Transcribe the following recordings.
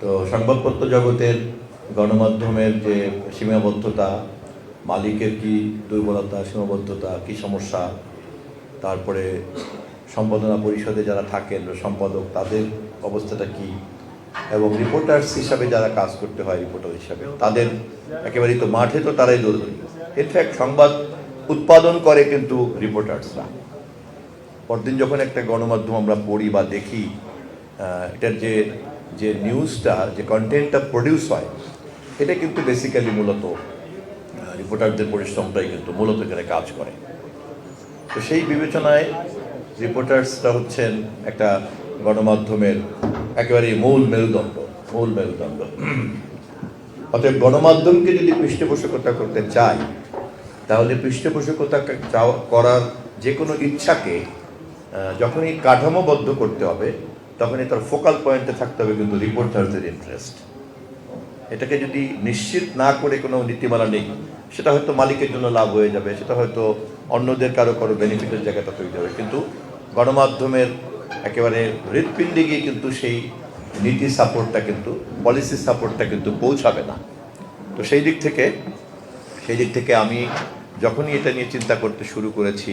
তো সংবাদপত্র জগতের গণমাধ্যমের যে সীমাবদ্ধতা, মালিকের কি দুর্বলতা, সীমাবদ্ধতা, কি সমস্যা, তারপরে সম্পাদনা পরিষদে যারা থাকেন সম্পাদক তাদের অবস্থাটা কি, এবং রিপোর্টার্স হিসাবে যারা কাজ করতে হয় রিপোর্টার হিসাবে তাদের একেবারেই তো মাঠে তো তারাই দৌড়দৌড়ি। ইনফ্যাক্ট সংবাদ উৎপাদন করে কিন্তু রিপোর্টার্সরা। পরদিন যখন একটা গণমাধ্যম আমরা পড়ি বা দেখি, এটার যে যে নিউজটা, যে কন্টেন্টটা প্রডিউস হয়, এটা কিন্তু বেসিক্যালি মূলত রিপোর্টারদের পরিশ্রমটাই কিন্তু মূলত এখানে কাজ করে। তো সেই বিবেচনায় রিপোর্টার্সরা হচ্ছেন একটা গণমাধ্যমের একেবারে মূল মেরুদণ্ড। অতএব গণমাধ্যমকে যদি পৃষ্ঠপোষকতা করতে চাই, তাহলে পৃষ্ঠপোষকতা করার যে কোনো ইচ্ছাকে যখনই কাঠামোবদ্ধ করতে হবে, তখনই তার ফোকাল পয়েন্টে থাকতে হবে কিন্তু রিপোর্টারদের ইন্টারেস্ট। এটাকে যদি নিশ্চিত না করে কোনো নীতিমালা নেই, সেটা হয়তো মালিকের জন্য লাভ হয়ে যাবে, সেটা হয়তো অন্যদের কারো বেনিফিটের জায়গাটা তৈরি হবে, কিন্তু গণমাধ্যমের একেবারে হৃৎপিণ্ডে গিয়ে কিন্তু সেই নীতি সাপোর্টটা কিন্তু, পলিসি সাপোর্টটা কিন্তু পৌঁছাবে না। তো সেই দিক থেকে আমি যখনই এটা নিয়ে চিন্তা করতে শুরু করেছি,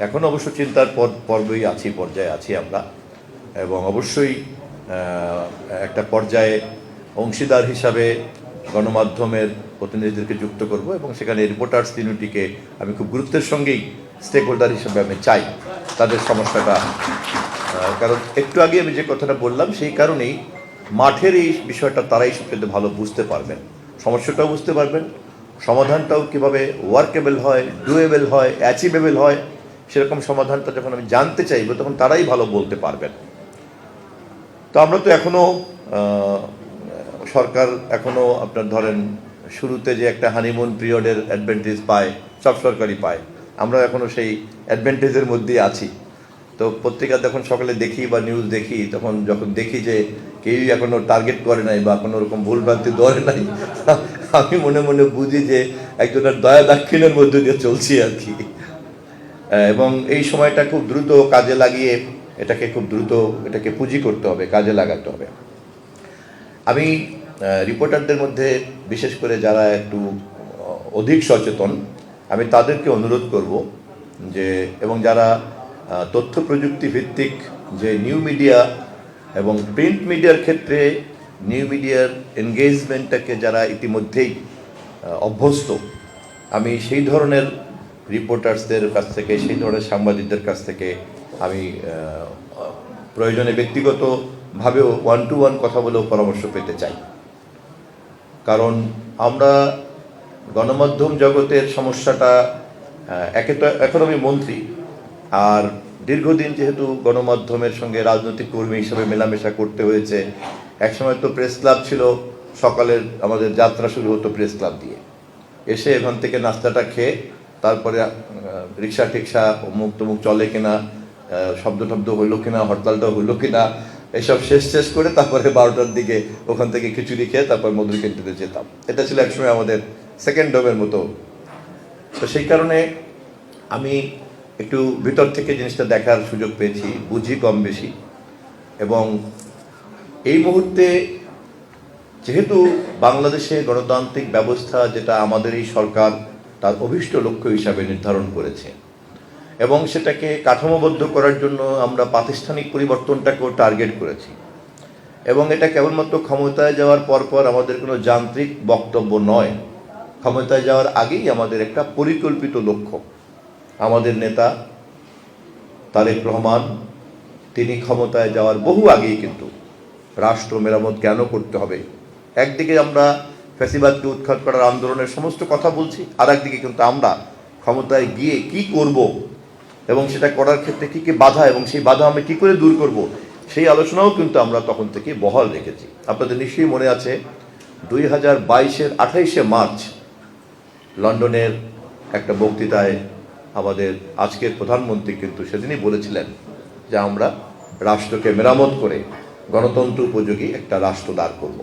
এখন অবশ্য চিন্তার পর্যায়ে আছি আমরা, এবং অবশ্যই একটা পর্যায়ে অংশীদার হিসাবে গণমাধ্যমের প্রতিনিধিদেরকে যুক্ত করব, এবং সেখানে রিপোর্টার্স ইউনিটিকে আমি খুব গুরুত্বের সঙ্গেই স্টেক হোল্ডার হিসাবে আমি চাই তাদের সমস্যাটা। কারণ একটু আগে আমি যে কথাটা বললাম, সেই কারণেই মাঠের এই বিষয়টা তারাই সবচেয়ে ভালো বুঝতে পারবেন, সমস্যাটাও বুঝতে পারবেন, সমাধানটাও কীভাবে ওয়ার্কেবল হয়, ডুয়েবল হয়, অ্যাচিভেবল হয়, সেরকম সমাধানটা যখন আমি জানতে চাইব, তখন তারাই ভালো বলতে পারবেন। তো আমরা তো এখনও সরকার এখনও আপনার ধরেন শুরুতে যে একটা হানিমুন পিরিয়ডের অ্যাডভান্টেজ পায়, সব সরকারই পায়, আমরা এখনও সেই অ্যাডভান্টেজের মধ্যেই আছি। তো পত্রিকা যখন সকালে দেখি বা নিউজ দেখি, যখন দেখি যে কেউই এখনও টার্গেট করে নাই বা কোনো রকম ভুলভ্রান্তি ধরে নাই, আমি মনে মনে বুঝি যে একজনের দয়া দাক্ষিণ্যের মধ্যে দিয়ে চলছি আর কি। এবং এই সময়টা খুব দ্রুত কাজে লাগিয়ে এটাকে পুঁজি করতে হবে, কাজে লাগাতে হবে। আমি রিপোর্টারদের মধ্যে বিশেষ করে যারা একটু অধিক সচেতন, আমি তাদেরকে অনুরোধ করব যে, এবং যারা তথ্য প্রযুক্তি ভিত্তিক যে নিউ মিডিয়া এবং প্রিন্ট মিডিয়ার ক্ষেত্রে নিউ মিডিয়ার এনগেজমেন্টটাকে যারা ইতিমধ্যেই অভ্যস্ত, আমি সেই ধরনের রিপোর্টার্সদের কাছ থেকে, সেই ধরনের সাংবাদিকদের কাছ থেকে আমি প্রয়োজনে ব্যক্তিগতভাবেও 1-to-1 কথা বলেও পরামর্শ পেতে চাই। কারণ আমরা গণমাধ্যম জগতের সমস্যাটা, এখন আমি মন্ত্রী, আর দীর্ঘদিন যেহেতু গণমাধ্যমের সঙ্গে রাজনৈতিক কর্মী হিসেবে মেলামেশা করতে হয়েছে। একসময় তো প্রেস ক্লাব ছিল, সকালের আমাদের যাত্রা শুরু হতো প্রেস ক্লাব দিয়ে, এসে এখান থেকে নাস্তাটা খেয়ে তারপরে রিক্সা টিক্সা অমুক তমুক চলে কিনা, শব্দ হইলো কিনা, হরতালটা হইলো কিনা, এসব শেষ করে তারপরে 12টার দিকে ওখান থেকে খিচুড়ি খেয়ে তারপর মধুর ক্যান্টিনে যেতাম। এটা ছিল একসময় আমাদের সেকেন্ড হোমের মতো। তো সেই কারণে আমি একটু ভিতর থেকে জিনিসটা দেখার সুযোগ পেয়েছি, বুঝি কম বেশি। এবং এই মুহূর্তে যেহেতু বাংলাদেশে গণতান্ত্রিক ব্যবস্থা, যেটা আমাদের এই সরকার তার অভীষ্ট লক্ষ্য হিসাবে নির্ধারণ করেছে, এবং সেটাকে কাঠামোবদ্ধ করার জন্য আমরা প্রাতিষ্ঠানিক পরিবর্তনটাকেও টার্গেট করেছি, এবং এটা কেবলমাত্র ক্ষমতায় যাওয়ার পরপর আমাদের কোনো যান্ত্রিক বক্তব্য নয়, ক্ষমতায় যাওয়ার আগেই আমাদের একটা পরিকল্পিত লক্ষ্য। আমাদের নেতা তারেক রহমান, তিনি ক্ষমতায় যাওয়ার বহু আগেই কিন্তু রাষ্ট্র মেরামত কেন করতে হবে, একদিকে আমরা ফ্যাসিবাদকে উৎখাত করার আন্দোলনের সমস্ত কথা বলছি, আর একদিকে কিন্তু আমরা ক্ষমতায় গিয়ে কি করব এবং সেটা করার ক্ষেত্রে কী কী বাধা, এবং সেই বাধা আমরা কী করে দূর করব, সেই আলোচনাও কিন্তু আমরা তখন থেকে বহাল রেখেছি। আপনাদের নিশ্চয়ই মনে আছে 2022-এর 28শে মার্চ লন্ডনের একটা বক্তৃতায় আমাদের আজকের প্রধানমন্ত্রী কিন্তু সেদিনই বলেছিলেন যে আমরা রাষ্ট্রকে মেরামত করে গণতন্ত্র উপযোগী একটা রাষ্ট্র দাঁড় করব।